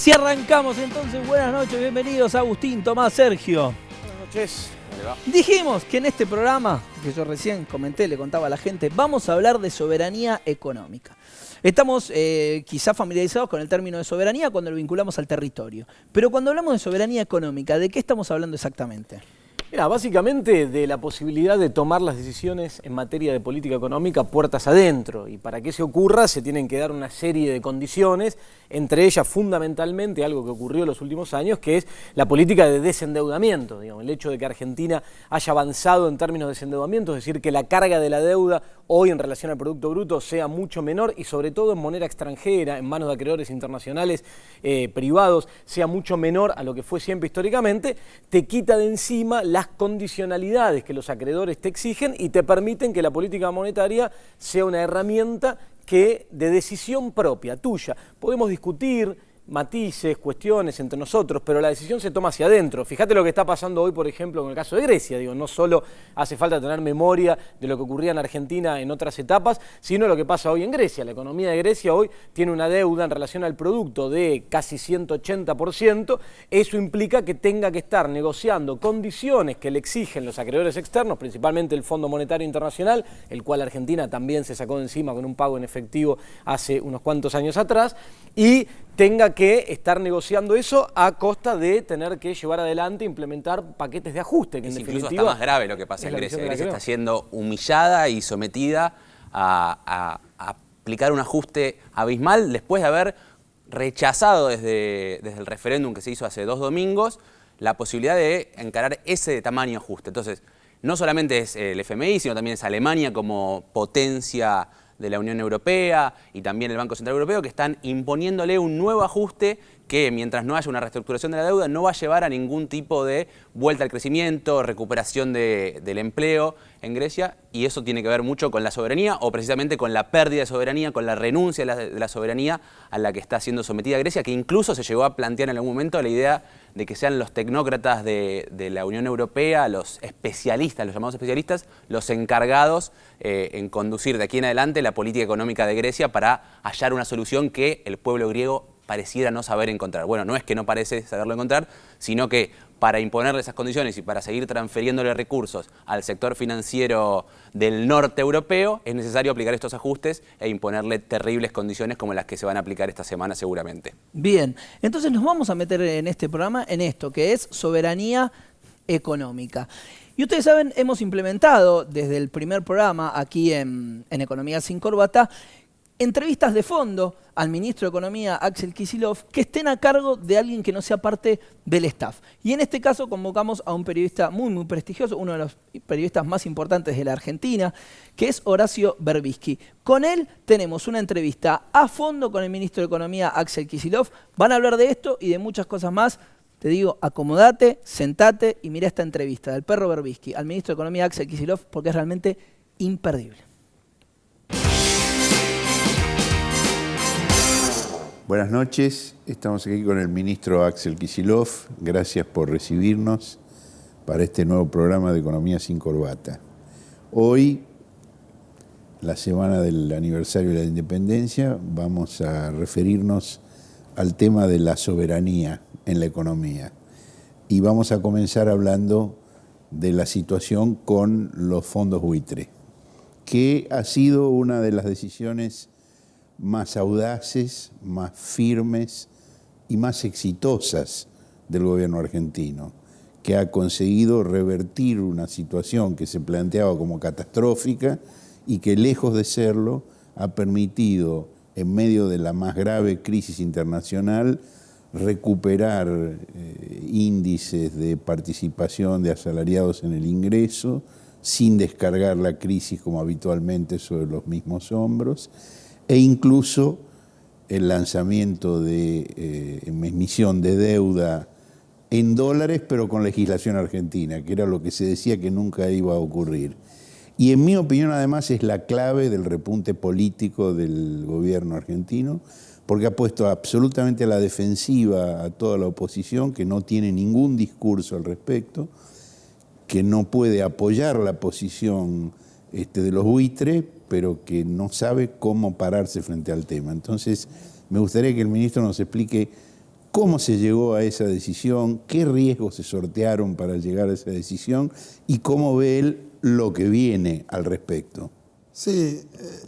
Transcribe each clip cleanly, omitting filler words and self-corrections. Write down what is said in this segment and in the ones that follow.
Así arrancamos entonces. Buenas noches, bienvenidos Agustín, Tomás, Sergio. Buenas noches. Dijimos que en este programa, que yo recién comenté, le contaba a la gente, vamos a hablar de soberanía económica. Estamos quizás familiarizados con el término de soberanía cuando lo vinculamos al territorio. Pero cuando hablamos de soberanía económica, ¿de qué estamos hablando exactamente? Mira, básicamente de la posibilidad de tomar las decisiones en materia de política económica puertas adentro. Y para que eso ocurra se tienen que dar una serie de condiciones, entre ellas fundamentalmente algo que ocurrió en los últimos años, que es la política de desendeudamiento. Digamos, el hecho de que Argentina haya avanzado en términos de desendeudamiento, es decir, que la carga de la deuda hoy en relación al Producto Bruto sea mucho menor y sobre todo en moneda extranjera, en manos de acreedores internacionales privados, sea mucho menor a lo que fue siempre históricamente, te quita de encima las condicionalidades que los acreedores te exigen y te permiten que la política monetaria sea una herramienta de decisión propia, tuya. Podemos discutir matices, cuestiones entre nosotros, pero la decisión se toma hacia adentro. Fíjate lo que está pasando hoy, por ejemplo, con el caso de Grecia. Digo, no solo hace falta tener memoria de lo que ocurría en Argentina en otras etapas, sino lo que pasa hoy en Grecia. La economía de Grecia hoy tiene una deuda en relación al producto de casi 180%. Eso implica que tenga que estar negociando condiciones que le exigen los acreedores externos, principalmente el Fondo Monetario Internacional, el cual Argentina también se sacó de encima con un pago en efectivo hace unos cuantos años atrás, y tenga que estar negociando eso a costa de tener que llevar adelante e implementar paquetes de ajuste. Que incluso está más grave lo que pasa en Grecia. Grecia está siendo humillada y sometida a aplicar un ajuste abismal después de haber rechazado desde el referéndum que se hizo hace 2 domingos la posibilidad de encarar ese tamaño ajuste. Entonces, no solamente es el FMI, sino también es Alemania como potencia de la Unión Europea y también el Banco Central Europeo, que están imponiéndole un nuevo ajuste que, mientras no haya una reestructuración de la deuda, no va a llevar a ningún tipo de vuelta al crecimiento, recuperación del empleo en Grecia, y eso tiene que ver mucho con la soberanía, o precisamente con la pérdida de soberanía, con la renuncia de la soberanía a la que está siendo sometida Grecia, que incluso se llegó a plantear en algún momento la idea de que sean los tecnócratas de la Unión Europea, los especialistas, los llamados especialistas, los encargados en conducir de aquí en adelante la política económica de Grecia para hallar una solución que el pueblo griego pareciera no saber encontrar. Bueno, no es que no parece saberlo encontrar, sino que para imponerle esas condiciones y para seguir transfiriéndole recursos al sector financiero del norte europeo, es necesario aplicar estos ajustes e imponerle terribles condiciones como las que se van a aplicar esta semana seguramente. Bien, entonces nos vamos a meter en este programa en esto, que es soberanía económica. Y ustedes saben, hemos implementado desde el primer programa aquí en Economía sin Corbata entrevistas de fondo al ministro de Economía, Axel Kicillof, que estén a cargo de alguien que no sea parte del staff. Y en este caso convocamos a un periodista muy prestigioso, uno de los periodistas más importantes de la Argentina, que es Horacio Berbisky. Con él tenemos una entrevista a fondo con el ministro de Economía, Axel Kicillof. Van a hablar de esto y de muchas cosas más. Te digo, acomodate, sentate y mira esta entrevista del perro Berbisky al ministro de Economía, Axel Kicillof, porque es realmente imperdible. Buenas noches, estamos aquí con el ministro Axel Kicillof. Gracias por recibirnos para este nuevo programa de Economía sin Corbata. Hoy, la semana del aniversario de la independencia, vamos a referirnos al tema de la soberanía en la economía. Y vamos a comenzar hablando de la situación con los fondos buitre, que ha sido una de las decisiones más audaces, más firmes y más exitosas del gobierno argentino, que ha conseguido revertir una situación que se planteaba como catastrófica y que, lejos de serlo, ha permitido, en medio de la más grave crisis internacional, recuperar índices de participación de asalariados en el ingreso, sin descargar la crisis como habitualmente sobre los mismos hombros, e incluso el lanzamiento de emisión de deuda en dólares, pero con legislación argentina, que era lo que se decía que nunca iba a ocurrir. Y en mi opinión, además, es la clave del repunte político del gobierno argentino, porque ha puesto absolutamente a la defensiva a toda la oposición, que no tiene ningún discurso al respecto, que no puede apoyar la posición de los buitres, pero que no sabe cómo pararse frente al tema. Entonces, me gustaría que el ministro nos explique ¿Cómo se llegó a esa decisión? ¿Qué riesgos se sortearon para llegar a esa decisión? ¿Y cómo ve él lo que viene al respecto? Sí,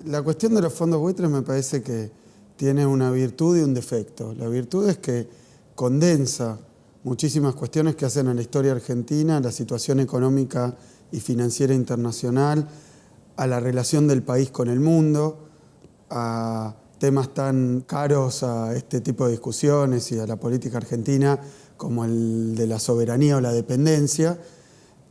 la cuestión de los fondos buitres me parece que tiene una virtud y un defecto. La virtud es que condensa muchísimas cuestiones que hacen a la historia argentina, a la situación económica y financiera internacional, a la relación del país con el mundo, a temas tan caros a este tipo de discusiones y a la política argentina como el de la soberanía o la dependencia.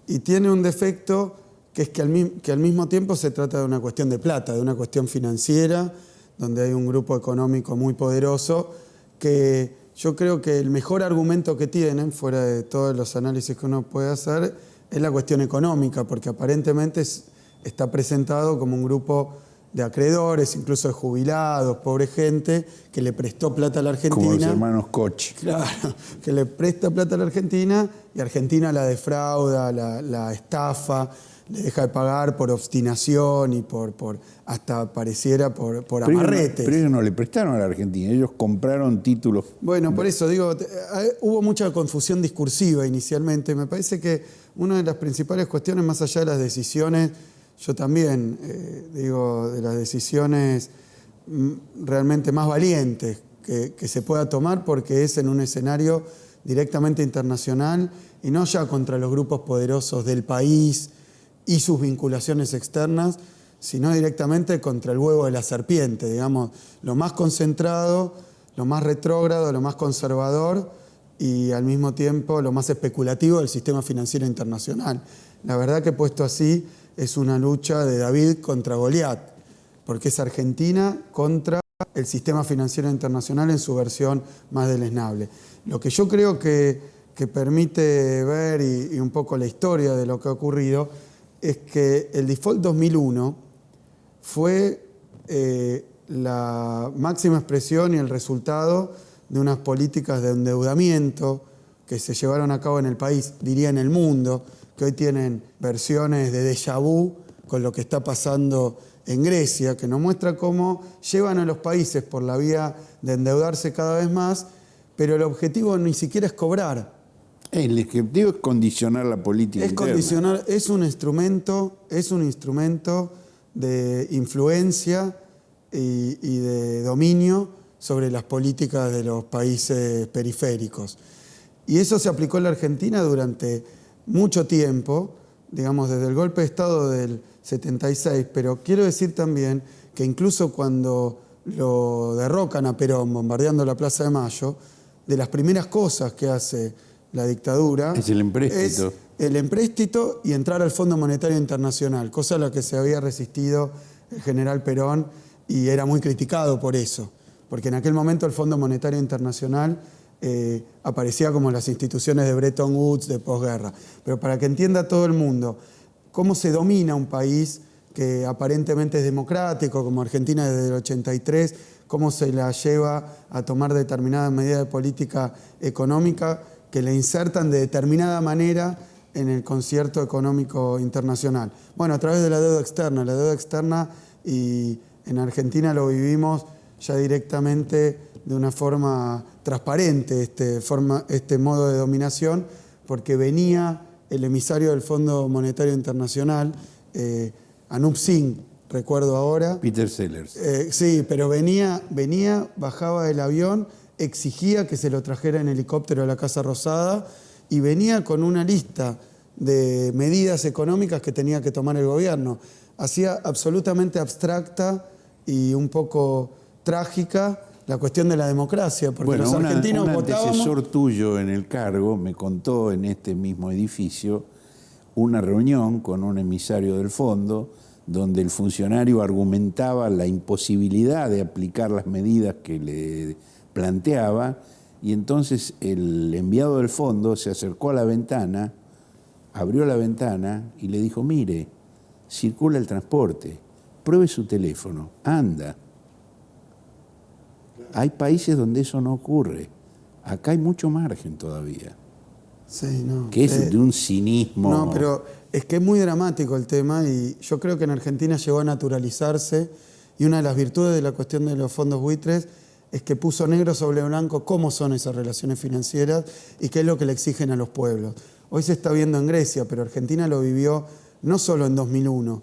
Y tiene un defecto que es que al mismo tiempo se trata de una cuestión de plata, de una cuestión financiera, donde hay un grupo económico muy poderoso que yo creo que el mejor argumento que tienen, fuera de todos los análisis que uno puede hacer, es la cuestión económica, porque aparentemente está presentado como un grupo de acreedores, incluso de jubilados, pobre gente, que le prestó plata a la Argentina. Como los hermanos Koch. Claro, que le presta plata a la Argentina y Argentina la defrauda, la estafa, le deja de pagar por obstinación y por hasta pareciera por amarretes. Pero ellos no le prestaron a la Argentina, ellos compraron títulos. Bueno, por eso digo, hubo mucha confusión discursiva inicialmente. Me parece que una de las principales cuestiones, más allá de las decisiones, yo también digo, de las decisiones realmente más valientes que se pueda tomar, porque es en un escenario directamente internacional y no ya contra los grupos poderosos del país y sus vinculaciones externas, sino directamente contra el huevo de la serpiente, digamos, lo más concentrado, lo más retrógrado, lo más conservador y al mismo tiempo lo más especulativo del sistema financiero internacional. La verdad que puesto así es una lucha de David contra Goliat, porque es Argentina contra el sistema financiero internacional en su versión más deleznable. Lo que yo creo que permite ver y un poco la historia de lo que ha ocurrido es que el default 2001 fue la máxima expresión y el resultado de unas políticas de endeudamiento que se llevaron a cabo en el país, diría en el mundo, que hoy tienen versiones de déjà vu con lo que está pasando en Grecia, que nos muestra cómo llevan a los países por la vía de endeudarse cada vez más, pero el objetivo ni siquiera es cobrar. El objetivo es condicionar la política interna. Condicionar, es un instrumento de influencia y de dominio sobre las políticas de los países periféricos. Y eso se aplicó en la Argentina durante mucho tiempo, digamos desde el golpe de Estado del 76, pero quiero decir también que incluso cuando lo derrocan a Perón bombardeando la Plaza de Mayo, de las primeras cosas que hace la dictadura es el empréstito. Es el empréstito y entrar al Fondo Monetario Internacional, cosa a la que se había resistido el general Perón y era muy criticado por eso, porque en aquel momento el Fondo Monetario Internacional aparecía como las instituciones de Bretton Woods de posguerra. Pero para que entienda todo el mundo cómo se domina un país que aparentemente es democrático, como Argentina desde el 83, cómo se la lleva a tomar determinadas medidas de política económica que le insertan de determinada manera en el concierto económico internacional. Bueno, a través de la deuda externa, y en Argentina lo vivimos ya directamente de una forma transparente, este modo de dominación, porque venía el emisario del Fondo Monetario Internacional, Anup Singh, recuerdo ahora. Peter Sellers. Sí, pero venía, bajaba del avión, exigía que se lo trajera en helicóptero a la Casa Rosada y venía con una lista de medidas económicas que tenía que tomar el gobierno. Hacía absolutamente abstracta y un poco trágica la cuestión de la democracia, porque los argentinos votábamos. Un antecesor tuyo en el cargo me contó en este mismo edificio una reunión con un emisario del fondo donde el funcionario argumentaba la imposibilidad de aplicar las medidas que le planteaba, y entonces el enviado del fondo se acercó a la ventana, abrió la ventana y le dijo: mire, circula el transporte, pruebe su teléfono, anda. Hay países donde eso no ocurre. Acá hay mucho margen todavía. Sí, no. Que es de un cinismo. No, pero es que es muy dramático el tema y yo creo que en Argentina llegó a naturalizarse, y una de las virtudes de la cuestión de los fondos buitres es que puso negro sobre blanco cómo son esas relaciones financieras y qué es lo que le exigen a los pueblos. Hoy se está viendo en Grecia, pero Argentina lo vivió no solo en 2001,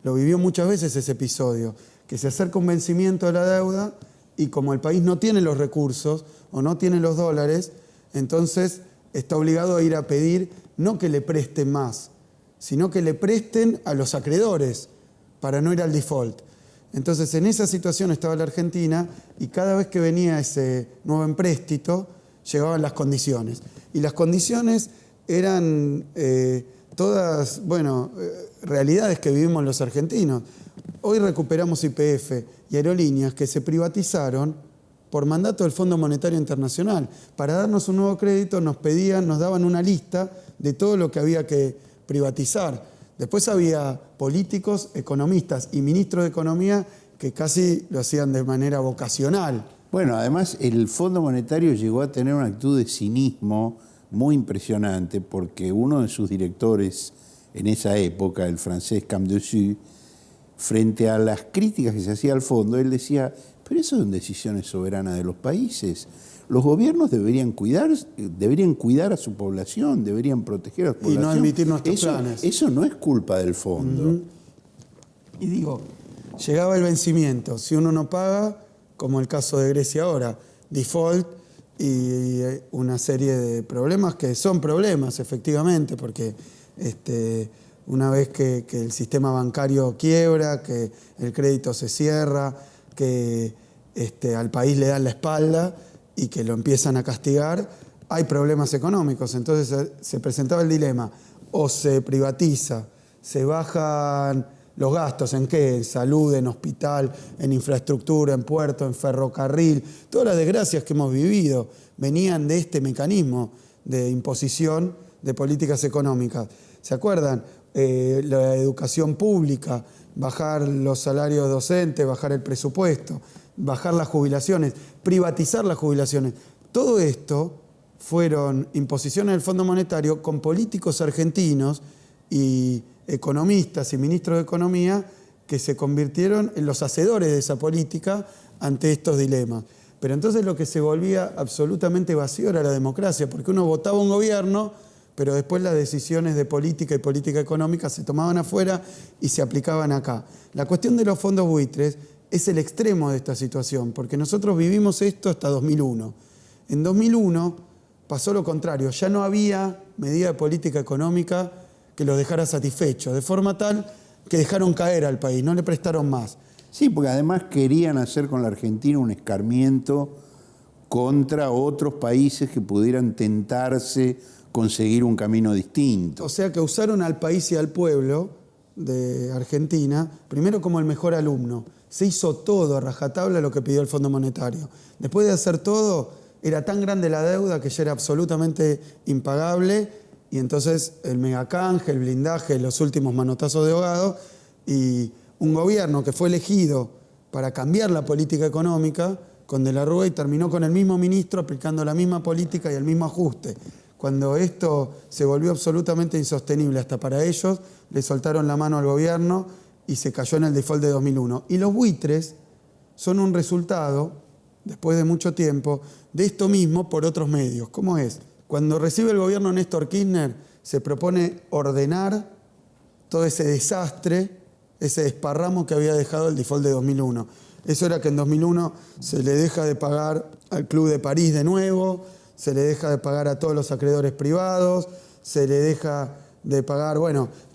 lo vivió muchas veces ese episodio, que se acerca un vencimiento de la deuda y como el país no tiene los recursos o no tiene los dólares, entonces está obligado a ir a pedir no que le presten más, sino que le presten a los acreedores para no ir al default. Entonces, en esa situación estaba la Argentina y cada vez que venía ese nuevo empréstito, llegaban las condiciones. Y las condiciones eran todas, realidades que vivimos los argentinos. Hoy recuperamos YPF y aerolíneas que se privatizaron por mandato del Fondo Monetario Internacional. Para darnos un nuevo crédito nos daban una lista de todo lo que había que privatizar. Después había políticos, economistas y ministros de Economía que casi lo hacían de manera vocacional. Bueno, además el Fondo Monetario llegó a tener una actitud de cinismo muy impresionante porque uno de sus directores en esa época, el francés Camdessus, frente a las críticas que se hacía al fondo, él decía, pero eso son decisiones soberanas de los países. Los gobiernos deberían cuidar a su población, deberían proteger a su población. Y no emitir nuestros planes. Eso no es culpa del fondo. Y digo, llegaba el vencimiento. Si uno no paga, como el caso de Grecia ahora, default y una serie de problemas que son problemas, efectivamente, porque una vez que el sistema bancario quiebra, que el crédito se cierra, que al país le dan la espalda y que lo empiezan a castigar, hay problemas económicos. Entonces se presentaba el dilema, o se privatiza, se bajan los gastos, ¿en qué? En salud, en hospital, en infraestructura, en puerto, en ferrocarril. Todas las desgracias que hemos vivido venían de este mecanismo de imposición de políticas económicas. ¿Se acuerdan? La educación pública, bajar los salarios docentes, bajar el presupuesto, bajar las jubilaciones, privatizar las jubilaciones. Todo esto fueron imposiciones del Fondo Monetario con políticos argentinos y economistas y ministros de Economía que se convirtieron en los hacedores de esa política ante estos dilemas. Pero entonces lo que se volvía absolutamente vacío era la democracia, porque uno votaba un gobierno, pero después las decisiones de política y política económica se tomaban afuera y se aplicaban acá. La cuestión de los fondos buitres es el extremo de esta situación, porque nosotros vivimos esto hasta 2001. En 2001 pasó lo contrario, ya no había medida de política económica que los dejara satisfechos, de forma tal que dejaron caer al país, no le prestaron más. Sí, porque además querían hacer con la Argentina un escarmiento contra otros países que pudieran tentarse conseguir un camino distinto. O sea que usaron al país y al pueblo de Argentina, primero como el mejor alumno. Se hizo todo a rajatabla lo que pidió el Fondo Monetario. Después de hacer todo, era tan grande la deuda que ya era absolutamente impagable y entonces el megacanje, el blindaje, los últimos manotazos de ahogado y un gobierno que fue elegido para cambiar la política económica con De la Rúa y terminó con el mismo ministro aplicando la misma política y el mismo ajuste. Cuando esto se volvió absolutamente insostenible hasta para ellos, le soltaron la mano al gobierno y se cayó en el default de 2001. Y los buitres son un resultado, después de mucho tiempo, de esto mismo por otros medios. ¿Cómo es? Cuando recibe el gobierno Néstor Kirchner, se propone ordenar todo ese desastre, ese desparramo que había dejado el default de 2001. Eso era que en 2001 se le deja de pagar al Club de París de nuevo, se le deja de pagar a todos los acreedores privados, se le deja de pagar,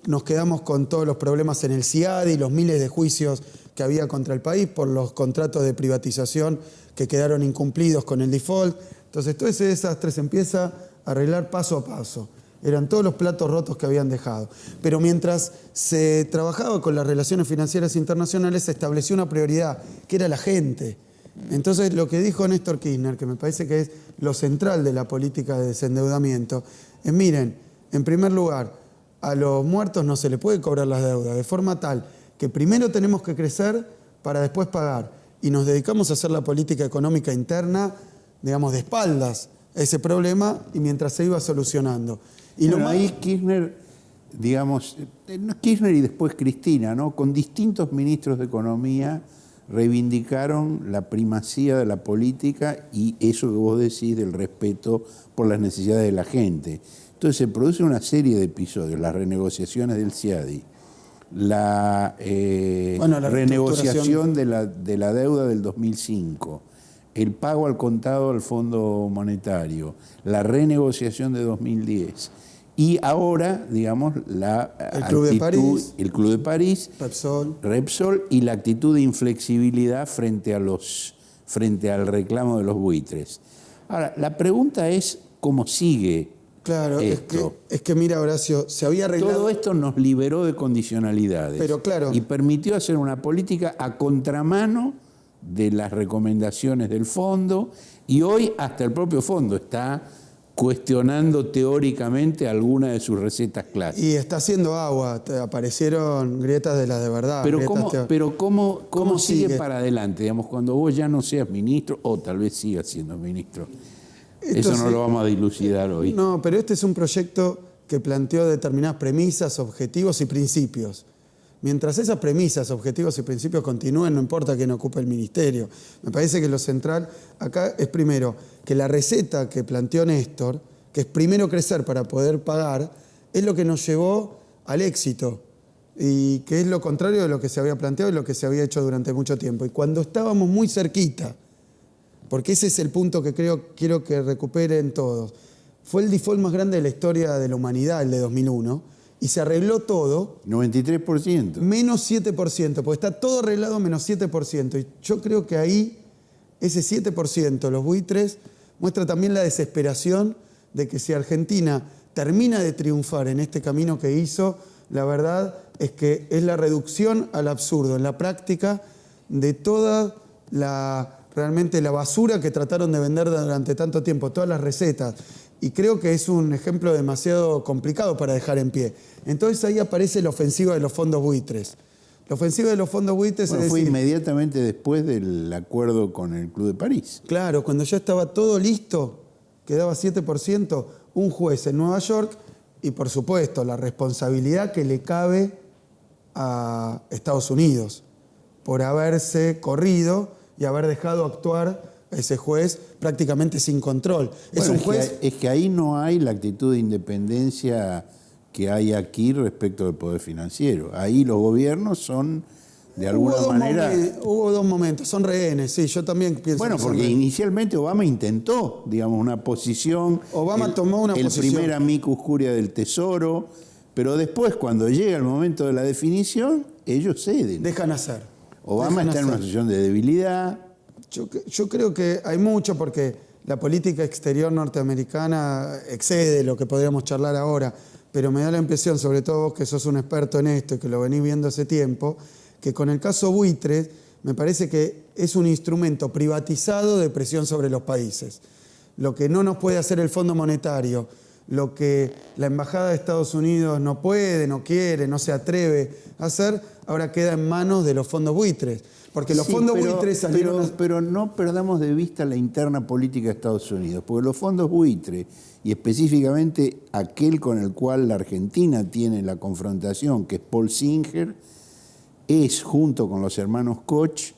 nos quedamos con todos los problemas en el CIADI, los miles de juicios que había contra el país por los contratos de privatización que quedaron incumplidos con el default. Entonces todo ese desastre se empieza a arreglar paso a paso. Eran todos los platos rotos que habían dejado. Pero mientras se trabajaba con las relaciones financieras internacionales, se estableció una prioridad, que era la gente. Entonces lo que dijo Néstor Kirchner, que me parece que es lo central de la política de desendeudamiento, es miren, en primer lugar, a los muertos no se le puede cobrar las deudas, de forma tal que primero tenemos que crecer para después pagar. Y nos dedicamos a hacer la política económica interna, digamos, de espaldas a ese problema y mientras se iba solucionando. Y ahí Kirchner, digamos, Kirchner y después Cristina, ¿no? Con distintos ministros de Economía reivindicaron la primacía de la política y eso que vos decís del respeto por las necesidades de la gente. Entonces se produce una serie de episodios, las renegociaciones del CIADI, la renegociación de la deuda del 2005, el pago al contado al Fondo Monetario, la renegociación de 2010 y ahora, digamos, el Club de París, Repsol y la actitud de inflexibilidad frente al reclamo de los buitres. Ahora, la pregunta es cómo sigue. Claro, esto. Es que mira, Horacio, se había arreglado... Todo esto nos liberó de condicionalidades. Pero claro. Y permitió hacer una política a contramano de las recomendaciones del fondo, y hoy hasta el propio fondo está cuestionando teóricamente alguna de sus recetas clásicas. Y está haciendo agua, aparecieron grietas de las de verdad. Pero ¿cómo sigue para adelante? Digamos, cuando vos ya no seas ministro, o tal vez sigas siendo ministro. Eso no lo vamos a dilucidar hoy. No, pero este es un proyecto que planteó determinadas premisas, objetivos y principios. Mientras esas premisas, objetivos y principios continúen, no importa quién ocupe el ministerio. Me parece que lo central acá es primero que la receta que planteó Néstor, que es primero crecer para poder pagar, es lo que nos llevó al éxito y que es lo contrario de lo que se había planteado y lo que se había hecho durante mucho tiempo. Y cuando estábamos muy cerquita, porque ese es el punto que quiero que recuperen todos, fue el default más grande de la historia de la humanidad, el de 2001, y se arregló todo. 93%. Menos 7%, porque está todo arreglado menos 7%. Y yo creo que ahí, ese 7%, los buitres, muestra también la desesperación de que si Argentina termina de triunfar en este camino que hizo, la verdad es que es la reducción al absurdo, en la práctica, de toda realmente la basura que trataron de vender durante tanto tiempo, todas las recetas. Y creo que es un ejemplo demasiado complicado para dejar en pie. Entonces ahí aparece la ofensiva de los fondos buitres. La ofensiva de los fondos buitres fue inmediatamente después del acuerdo con el Club de París. Claro, cuando ya estaba todo listo, quedaba 7%, un juez en Nueva York y, por supuesto, la responsabilidad que le cabe a Estados Unidos por haberse corrido y haber dejado actuar a ese juez prácticamente sin control. Es que ahí no hay la actitud de independencia que hay aquí respecto del poder financiero. Ahí los gobiernos son, de alguna manera... Hubo dos momentos, son rehenes, sí, yo también pienso. Bueno, porque inicialmente Obama intentó, digamos, una posición... Tomó una posición. El primer amicus curiae del Tesoro, pero después, cuando llega el momento de la definición, ellos ceden. Dejan hacer. Obama está en una situación de debilidad. Yo creo que hay mucho porque la política exterior norteamericana excede lo que podríamos charlar ahora, pero me da la impresión, sobre todo vos que sos un experto en esto y que lo venís viendo hace tiempo, que con el caso buitres me parece que es un instrumento privatizado de presión sobre los países. Lo que no nos puede hacer el Fondo Monetario, lo que la Embajada de Estados Unidos no puede, no quiere, no se atreve a hacer, ahora queda en manos de los fondos buitres. Porque los fondos buitres salieron... Pero no perdamos de vista la interna política de Estados Unidos, porque los fondos buitres, y específicamente aquel con el cual la Argentina tiene la confrontación, que es Paul Singer, es, junto con los hermanos Koch,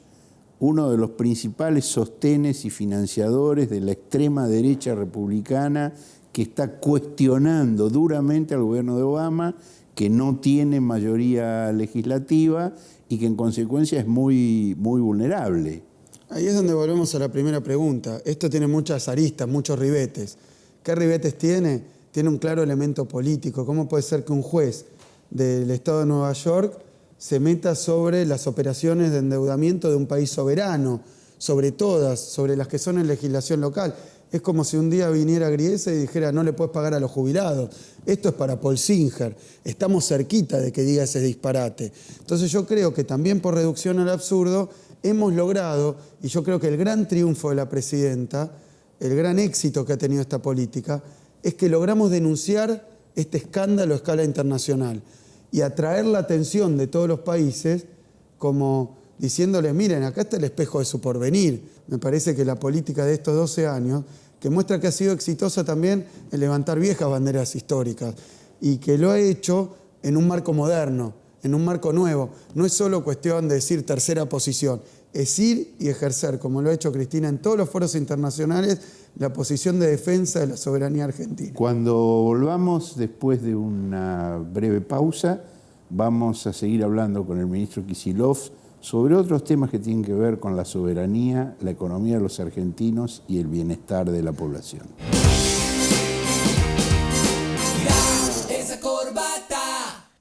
uno de los principales sostenes y financiadores de la extrema derecha republicana que está cuestionando duramente al gobierno de Obama, que no tiene mayoría legislativa y que en consecuencia es muy, muy vulnerable. Ahí es donde volvemos a la primera pregunta. Esto tiene muchas aristas, muchos ribetes. ¿Qué ribetes tiene? Tiene un claro elemento político. ¿Cómo puede ser que un juez del Estado de Nueva York se meta sobre las operaciones de endeudamiento de un país soberano, sobre todas, sobre las que son en legislación local? Es como si un día viniera Griese y dijera no le puedes pagar a los jubilados. Esto es para Paul Singer. Estamos cerquita de que diga ese disparate. Entonces yo creo que también por reducción al absurdo hemos logrado, y yo creo que el gran triunfo de la presidenta, el gran éxito que ha tenido esta política, es que logramos denunciar este escándalo a escala internacional y atraer la atención de todos los países como diciéndoles, miren, acá está el espejo de su porvenir. Me parece que la política de estos 12 años, que muestra que ha sido exitosa también en levantar viejas banderas históricas y que lo ha hecho en un marco moderno, en un marco nuevo. No es solo cuestión de decir tercera posición, es ir y ejercer, como lo ha hecho Cristina en todos los foros internacionales, la posición de defensa de la soberanía argentina. Cuando volvamos, después de una breve pausa, vamos a seguir hablando con el ministro Kicillof sobre otros temas que tienen que ver con la soberanía, la economía de los argentinos y el bienestar de la población.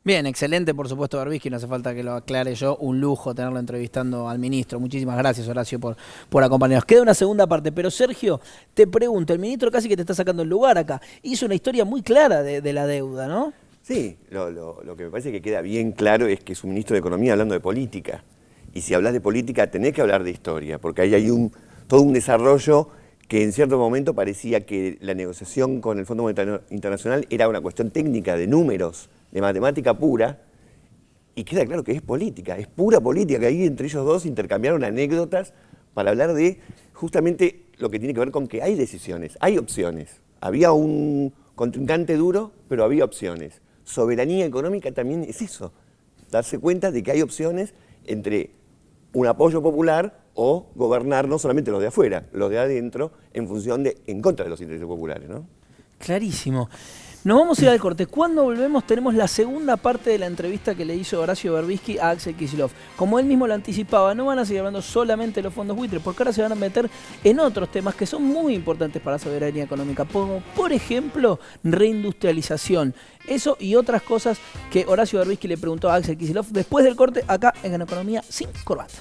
Bien, excelente, por supuesto, Berbisky, no hace falta que lo aclare yo, un lujo tenerlo entrevistando al ministro. Muchísimas gracias, Horacio, por acompañarnos. Queda una segunda parte, pero Sergio, te pregunto, el ministro casi que te está sacando el lugar acá, hizo una historia muy clara de la deuda, ¿no? Sí, lo que me parece que queda bien claro es que es un ministro de Economía hablando de política. Y si hablas de política tenés que hablar de historia, porque ahí hay todo un desarrollo que en cierto momento parecía que la negociación con el Fondo Monetario Internacional era una cuestión técnica, de números, de matemática pura, y queda claro que es política, es pura política, que ahí entre ellos dos intercambiaron anécdotas para hablar de justamente lo que tiene que ver con que hay decisiones, hay opciones. Había un contrincante duro, pero había opciones. Soberanía económica también es eso, darse cuenta de que hay opciones entre un apoyo popular o gobernar no solamente los de afuera, los de adentro, en contra de los intereses populares, ¿no? Clarísimo. Nos vamos a ir al corte. Cuando volvemos tenemos la segunda parte de la entrevista que le hizo Horacio Berbisky a Axel Kicillof. Como él mismo lo anticipaba, no van a seguir hablando solamente de los fondos buitres, porque ahora se van a meter en otros temas que son muy importantes para la soberanía económica, como por ejemplo reindustrialización. Eso y otras cosas que Horacio Berbisky le preguntó a Axel Kicillof después del corte acá en Economía sin Corbata.